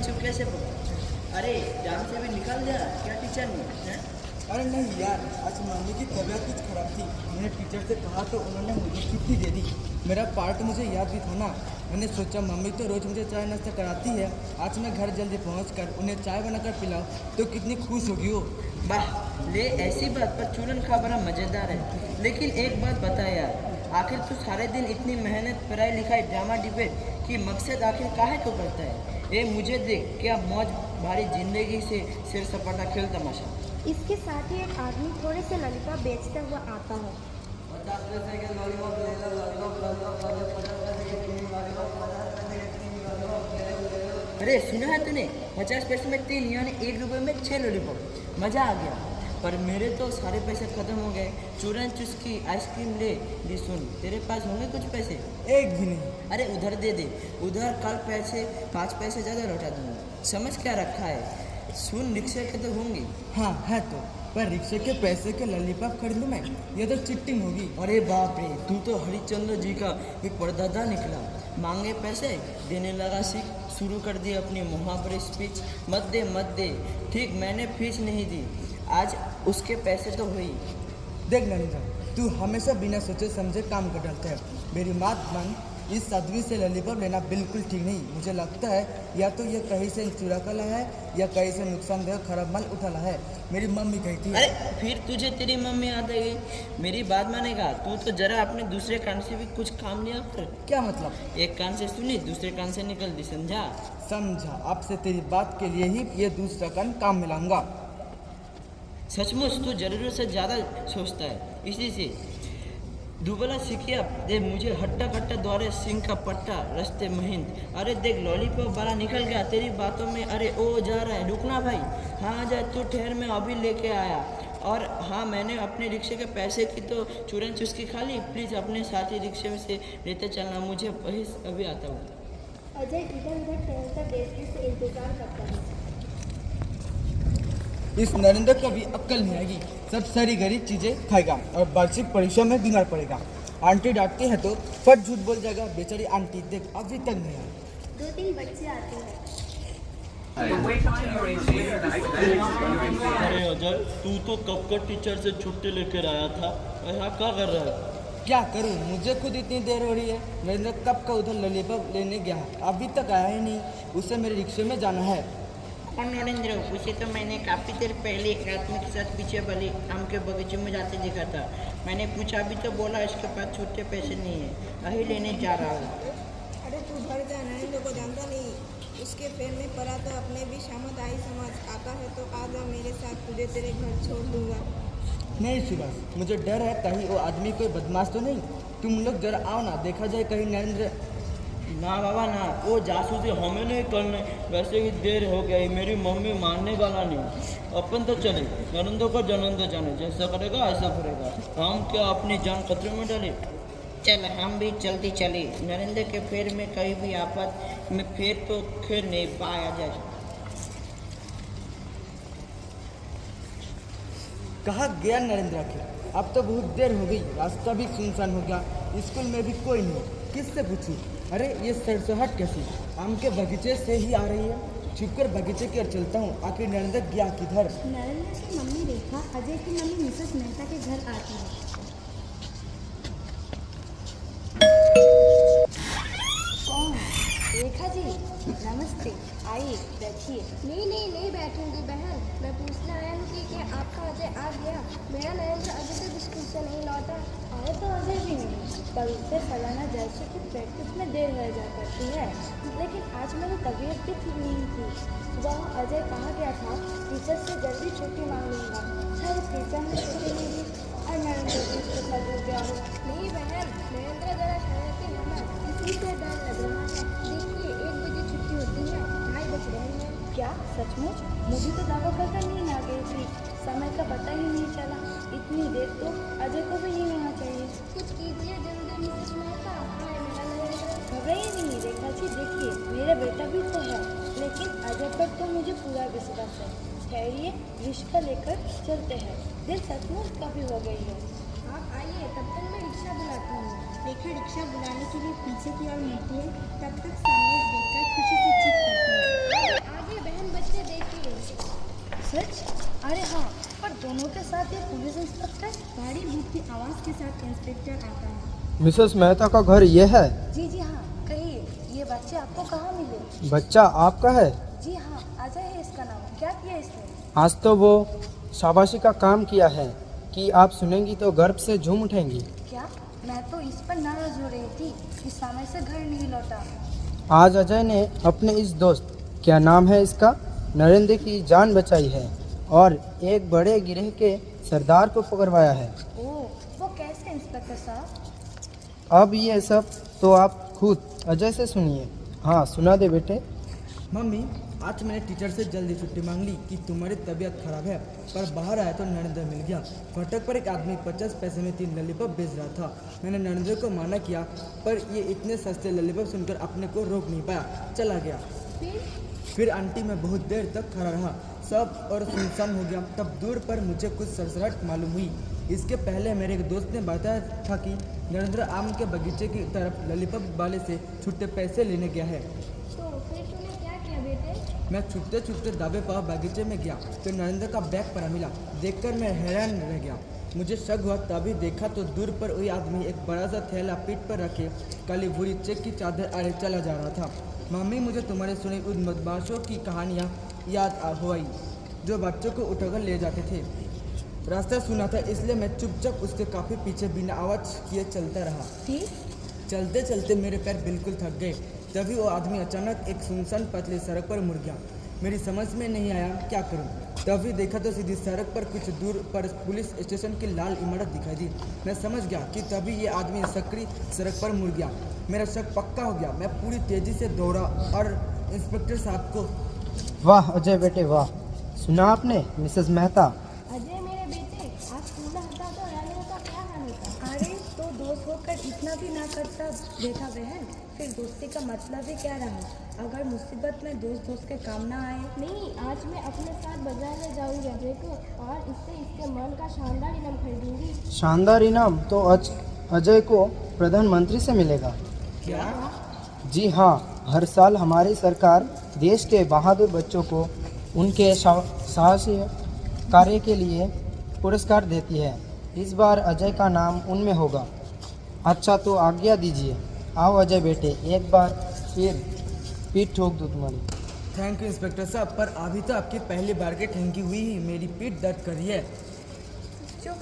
चुप कैसे पड़ा? अरे जाम से भी निकल जा, क्या टीचर ने हैं? अरे नहीं यार, आज मम्मी की तबीयत कुछ खराब थी। मैंने टीचर से कहा तो उन्होंने मुझे छुट्टी दे दी। मेरा पार्ट मुझे याद भी था ना। मैंने सोचा मम्मी तो रोज़ मुझे चाय नाश्ता कराती है, आज मैं घर जल्दी पहुंचकर उन्हें चाय बनाकर पिलाऊं तो कितनी खुश होगी वो। वाह, ले ऐसी बात पर चूरन खा बड़ा मज़ेदार है। लेकिन एक बात बता यार, आखिर तू सारे दिन इतनी मेहनत, पढ़ाई लिखाई, ड्रामा डिबेट की मकसद आखिर काहे को करता है? ये मुझे देख, क्या मौज भारी जिंदगी से सिर सपाटा खेल तमाशा। इसके साथ ही एक आदमी थोड़े से लॉलीपॉप बेचता हुआ आता है। अरे सुना है तूने, 50 पैसे में 3 यानी 1 रुपये में 6 लॉलीपॉप। मज़ा आ गया। पर मेरे तो सारे पैसे ख़त्म हो गए। चूरन चुस्की आइसक्रीम ले ली। सुन, तेरे पास होंगे कुछ पैसे? एक भी नहीं। अरे उधर दे दे, उधर कल पैसे 5 पैसे ज़्यादा लौटा दूंगा। समझ क्या रखा है? सुन, रिक्शे के तो होंगे। हाँ है तो, पर रिक्शे के पैसे के लॉलीपॉप खरीद लूँ मैं? ये तो चिट्टिंग होगी। अरे बाप रे, तू तो हरिश्चंद्र जी का एक परदादा निकला। मांगे पैसे, देने लगा सीख, शुरू कर दी अपनी मुहावरे स्पीच। मत दे, ठीक मैंने फीस नहीं दी, आज उसके पैसे तो हुई। देख नरेंद्र, तू हमेशा बिना सोचे समझे काम कर डालता है। मेरी बात मान, इस आदमी से लॉलीपॉप लेना बिल्कुल ठीक नहीं। मुझे लगता है या तो ये कहीं से चुरा कर लाया है या कहीं से नुकसानदेह खराब माल उठा लाया है। मेरी मम्मी कहती है। अरे फिर तुझे तेरी मम्मी याद आ गई? मेरी बात मानेगा तू तो जरा अपने दूसरे कान से भी कुछ काम लिया कर। क्या मतलब? एक कान से सुनी, दूसरे कान से निकल दी, समझा? समझा। आपसे तेरी बात के लिए ही ये दूसरा कान काम मिलाऊंगा। सचमुच तू जरूरत से ज़्यादा सोचता है, इसी से दुबला सिकिया दे मुझे हट्टा कट्टा द्वारे सिंह का पट्टा रस्ते महिंद। अरे देख, लॉलीपॉप बड़ा निकल गया तेरी बातों में। अरे ओ जा रहा है, रुकना भाई। हाँ आ जाए, तू ठहर, मैं अभी लेके आया। और हाँ, मैंने अपने रिक्शे के पैसे की तो चूरन चुस्की खा ली। प्लीज़ अपने साथी रिक्शे में से लेते चलना, मुझे वही अभी आता हूँ। अजय इधर उधर टहलकर बेइज्जती से इंतजार करता है। इस नरेंद्र को भी अक्ल नहीं आएगी, सब सारी गरीब चीजें खाएगा और वार्षिक परीक्षा में बीमार पड़ेगा। आंटी डांटती है तो फट झूठ बोल जाएगा। बेचारी आंटी देख अभी तक नहीं आई। 2-3 बच्चे आते हैं। अरे अजय, तू तो कब का टीचर से छुट्टी लेकर आया था, यहाँ क्या कर रहा है? क्या करूं, मुझे खुद इतनी देर हो रही है। नरेंद्र कब का उधर लॉलीपॉप लेने गया, अभी तक आया ही नहीं। उसे मेरे रिक्शे में जाना है। और नरेंद्र, उसे तो मैंने काफ़ी देर पहले एक आदमी के साथ पीछे वाले आम के बगीचे में जाते देखा था। मैंने पूछा भी तो बोला इसके पास छुट्टे पैसे नहीं है, वही लेने जा रहा हूँ। अरे तू भर जा, नरेंद्र को जानता नहीं, उसके पैर में पड़ा तो अपने भी शामत आई समझ। आता है तो आ जा मेरे साथ, तुझे तेरे घर छोड़ दूंगा। नहीं सुभाष, मुझे डर है कहीं वो आदमी कोई बदमाश तो नहीं। तुम लोग जरा आओ ना, देखा जाए कहीं नरेंद्र। ना बाबा ना, वो जासूसी हमें नहीं करने, वैसे ही देर हो गई, मेरी मम्मी मानने वाला नहीं। अपन तो चले, नरेंद्र को जन्म जाने, जैसा करेगा ऐसा करेगा। हम क्या अपनी जान खतरे में डाले? चल हम भी जल्दी चले। नरेंद्र के पैर में कहीं भी आफत में फिर तो खैर नहीं पाया जाए। कहाँ गया नरेंद्र आखिर? अब तो बहुत देर हो गई, रास्ता भी सुनसान हो गया, स्कूल में भी कोई नहीं, किससे पूछूं? अरे ये सरसोहट कैसी आम के बगीचे से ही आ रही है। छुपकर बगीचे की ओर चलता हूँ, आखिर नरेंद्र गया किधर? नरेंद्र की मम्मी रेखा अजय की मम्मी मिसेस मेहता के घर आती है। कौन? रेखा जी, नमस्ते, आइए बैठिए। नहीं बैठूंगी बहन, मैं पूछने आया हूँ कि क्या आपका अजय आ गया? मेरा नरेंद्र अभी तक स्कूल से नहीं लौटा। आए तो अजय भी नहीं, पर उससे सालाना जैसे कि प्रैक्टिस में देर रह जा करती है। लेकिन आज मेरी तबीयत भी ठीक नहीं थी। सुबह अजय कहा गया था टीचर से जल्दी छुट्टी मांग लूँगा। शायद टीचर ने छुट्टी नहीं दी और नरेंद्र भी उसके साथ जुड़ गया हो। नहीं बहन, नरेंद्र जरा शरारती है ना, इसी से डर लग रहा है। देखिए 1 बजे छुट्टी होती है, 2:30 बज रहे हैं। क्या सचमुच? मुझे तो दावा करकर नींद आ गई थी, समय का पता ही नहीं चला। इतनी देर तो अजय को भी नहीं होना चाहिए। कुछ कीजिए जल्दी मिसेस मेहता, हाय मेरा नरेंद्र। घबराइए नहीं रेखा जी, देखिए मेरा बेटा भी तो है, लेकिन अजय पर तो मुझे पूरा विश्वास है। ठहरिए, रिश्ता लेकर चलते हैं। दिल सचमुच काफ़ी हो गई है। आप आइए, तब तक मैं रिक्शा बुलाती हूँ। रेखा रिक्शा बुलाने के लिए पीछे की ओर मुड़ती है, तब तक सामने देखकर खुशी से चीख पड़ती है। साथ एक पुलिस इंस्पेक्टर गाड़ी भूत की आवाज़ के साथ इंस्पेक्टर आता है। मिसेस मेहता का घर ये है? जी जी हाँ, कहिए ये बच्चे आपको कहाँ मिले? बच्चा आपका है? जी हाँ, अजय है इसका नाम। क्या किया इसने? आज तो वो शाबाशी का काम किया है कि आप सुनेंगी तो गर्व से झूम उठेंगी। क्या? मैं तो इस पर नाराज हो रही थी कि समय से घर नहीं लौटा। आज अजय ने अपने इस दोस्त, क्या नाम है इसका, नरेंद्र की जान बचाई है और एक बड़े गिरोह के सरदार को पकड़वाया है। ओह, वो कैसे इंस्पेक्टर साहब? अब ये सब तो आप खुद अजय से सुनिए। हाँ, सुना दे बेटे। मम्मी, आज मैंने टीचर से जल्दी छुट्टी मांग ली कि तुम्हारी तबीयत खराब है, पर बाहर आया तो नरेंद्र मिल गया। फाटक पर एक आदमी 50 पैसे में 3 लॉलीपॉप बेच रहा था। मैंने नरेंद्र को मना किया, पर ये इतने सस्ते लॉलीपॉप सुनकर अपने को रोक नहीं पाया, चला गया। फिर आंटी मैं बहुत देर तक खड़ा रहा, सब और सुनसान हो गया। तब दूर पर मुझे कुछ सरसराहट मालूम हुई। इसके पहले मेरे एक दोस्त ने बताया था कि नरेंद्र आम के बगीचे की तरफ लॉलीपॉप वाले से छुट्टे पैसे लेने गया है। तो फिर तूने क्या किया बेटे? मैं छुपते छुपते दावे पाव बगीचे में गया तो नरेंद्र का बैग पड़ा मिला। देखकर मैं हैरान रह गया। मुझे शक हुआ, तभी देखा तो दूर पर वही आदमी एक बड़ा सा थैला पीठ पर रखे काली भूरी चेक की चादर आड़े चला जा रहा था। मम्मी, मुझे तुम्हारे सुनी उन बदमाशों की कहानियाँ याद हो आई जो बच्चों को उठाकर ले जाते थे। रास्ता सुना था, इसलिए मैं चुपचाप उसके काफ़ी पीछे बिना आवाज़ किए चलता रहा। फिर? चलते चलते मेरे पैर बिल्कुल थक गए। तभी वो आदमी अचानक एक सुनसान पतली सड़क पर मुड़ गया। मेरी समझ में नहीं आया क्या करूं। तभी देखा तो सीधी सड़क पर कुछ दूर पर पुलिस स्टेशन की लाल इमारत दिखाई दी। मैं समझ गया कि तभी ये आदमी सकरी सड़क पर मुड़ गया। मेरा शक पक्का हो गया। मैं पूरी तेज़ी से दौड़ा और इंस्पेक्टर साहब को। वाह अजय बेटे वाह, सुना आपने मिसेस मेहता? अजय मेरे बेटे, आज कूड़ा हटा तो रानी का क्या हाल होता? अरे तो दोस्त होकर इतना भी ना करता देखा बहन। फिर दोस्ती का मतलब ही क्या रहा? अगर मुसीबत में दोस्त के काम ना आए। नहीं, आज मैं अपने साथ बाजार में जाऊंगी अजय को और इसके मन का शानदार इनाम खरीदूंगी। शानदार इनाम तो अजय को प्रधानमंत्री से मिलेगा। क्या? जी हाँ, हर साल हमारी सरकार देश के बहादुर बच्चों को उनके साहसी कार्य के लिए पुरस्कार देती है। इस बार अजय का नाम उनमें होगा। अच्छा तो आज्ञा दीजिए। आओ अजय बेटे, एक बार फिर पीठ ठोक दूँ तुम्हारी। थैंक यू इंस्पेक्टर साहब, पर अभी तो आपकी पहली बार की ठेंकी हुई ही मेरी पीठ दर्द करी है। चुप।